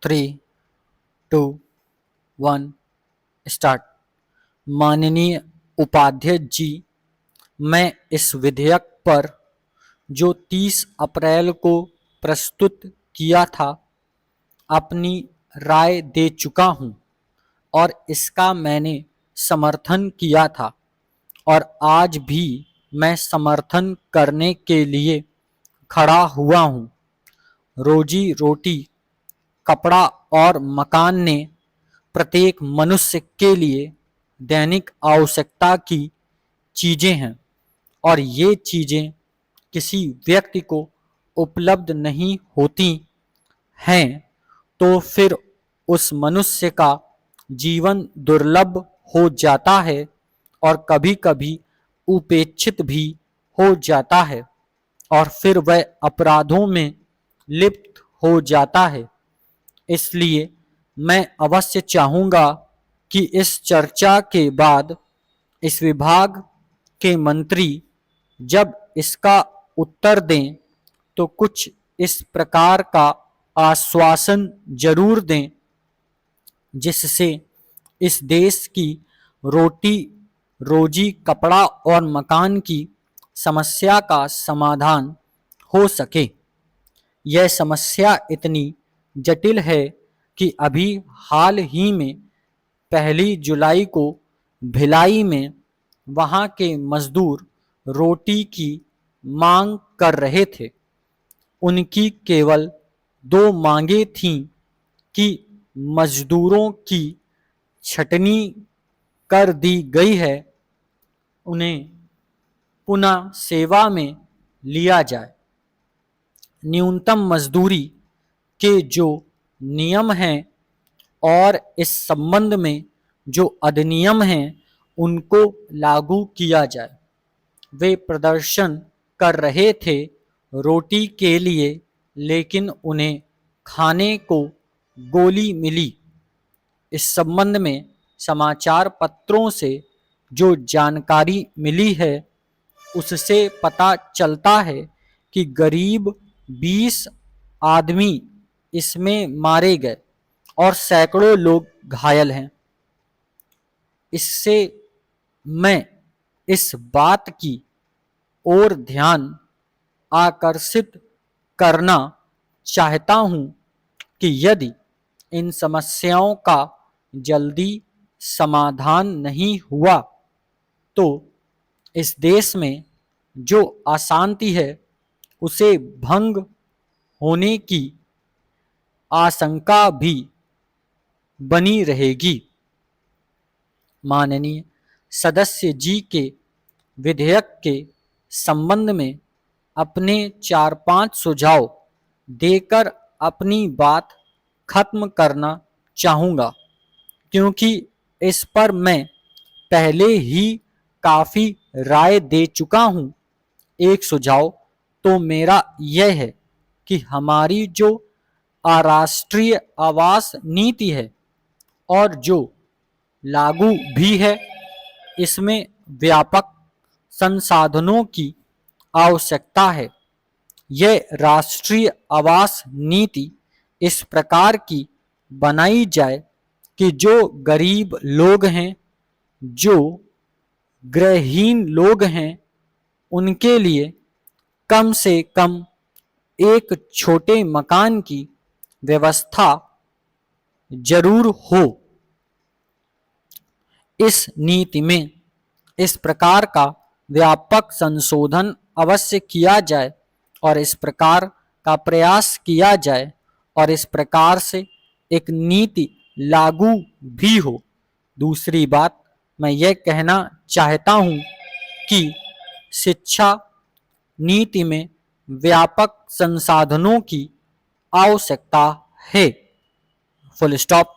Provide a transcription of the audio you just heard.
3, 2, 1 start. माननीय उपाध्यक्ष जी, मैं इस विधेयक पर जो 30 अप्रैल को प्रस्तुत किया था अपनी राय दे चुका हूं और इसका मैंने समर्थन किया था और आज भी मैं समर्थन करने के लिए खड़ा हुआ हूं। रोजी रोटी, कपड़ा और मकान ने प्रत्येक मनुष्य के लिए दैनिक आवश्यकता की चीज़ें हैं और ये चीज़ें किसी व्यक्ति को उपलब्ध नहीं होती हैं तो फिर उस मनुष्य का जीवन दुर्लभ हो जाता है और कभी कभी उपेक्षित भी हो जाता है और फिर वह अपराधों में लिप्त हो जाता है। इसलिए मैं अवश्य चाहूँगा कि इस चर्चा के बाद इस विभाग के मंत्री जब इसका उत्तर दें तो कुछ इस प्रकार का आश्वासन जरूर दें जिससे इस देश की रोटी रोजी, कपड़ा और मकान की समस्या का समाधान हो सके। यह समस्या इतनी जटिल है कि अभी हाल ही में 1 जुलाई को भिलाई में वहाँ के मजदूर रोटी की मांग कर रहे थे। उनकी केवल 2 मांगें थीं कि मजदूरों की छटनी कर दी गई है, उन्हें पुनः सेवा में लिया जाए। न्यूनतम मजदूरी के जो नियम हैं और इस संबंध में जो अधिनियम हैं उनको लागू किया जाए। वे प्रदर्शन कर रहे थे रोटी के लिए, लेकिन उन्हें खाने को गोली मिली। इस संबंध में समाचार पत्रों से जो जानकारी मिली है उससे पता चलता है कि करीब 20 आदमी इसमें मारे गए और सैकड़ों लोग घायल हैं। इससे मैं इस बात की ओर ध्यान आकर्षित करना चाहता हूं कि यदि इन समस्याओं का जल्दी समाधान नहीं हुआ तो इस देश में जो अशांति है उसे भंग होने की आशंका भी बनी रहेगी। माननीय सदस्य जी के विधेयक के संबंध में अपने 4-5 सुझाव देकर अपनी बात खत्म करना चाहूँगा, क्योंकि इस पर मैं पहले ही काफ़ी राय दे चुका हूँ। एक सुझाव तो मेरा यह है कि हमारी जो राष्ट्रीय आवास नीति है और जो लागू भी है, इसमें व्यापक संसाधनों की आवश्यकता है। यह राष्ट्रीय आवास नीति इस प्रकार की बनाई जाए कि जो गरीब लोग हैं, जो गृहहीन लोग हैं, उनके लिए कम से कम एक छोटे मकान की व्यवस्था जरूर हो। इस नीति में इस प्रकार का व्यापक संशोधन अवश्य किया जाए और इस प्रकार का प्रयास किया जाए और इस प्रकार से एक नीति लागू भी हो। दूसरी बात मैं ये कहना चाहता हूँ कि शिक्षा नीति में व्यापक संसाधनों की आवश्यकता है। Full stop.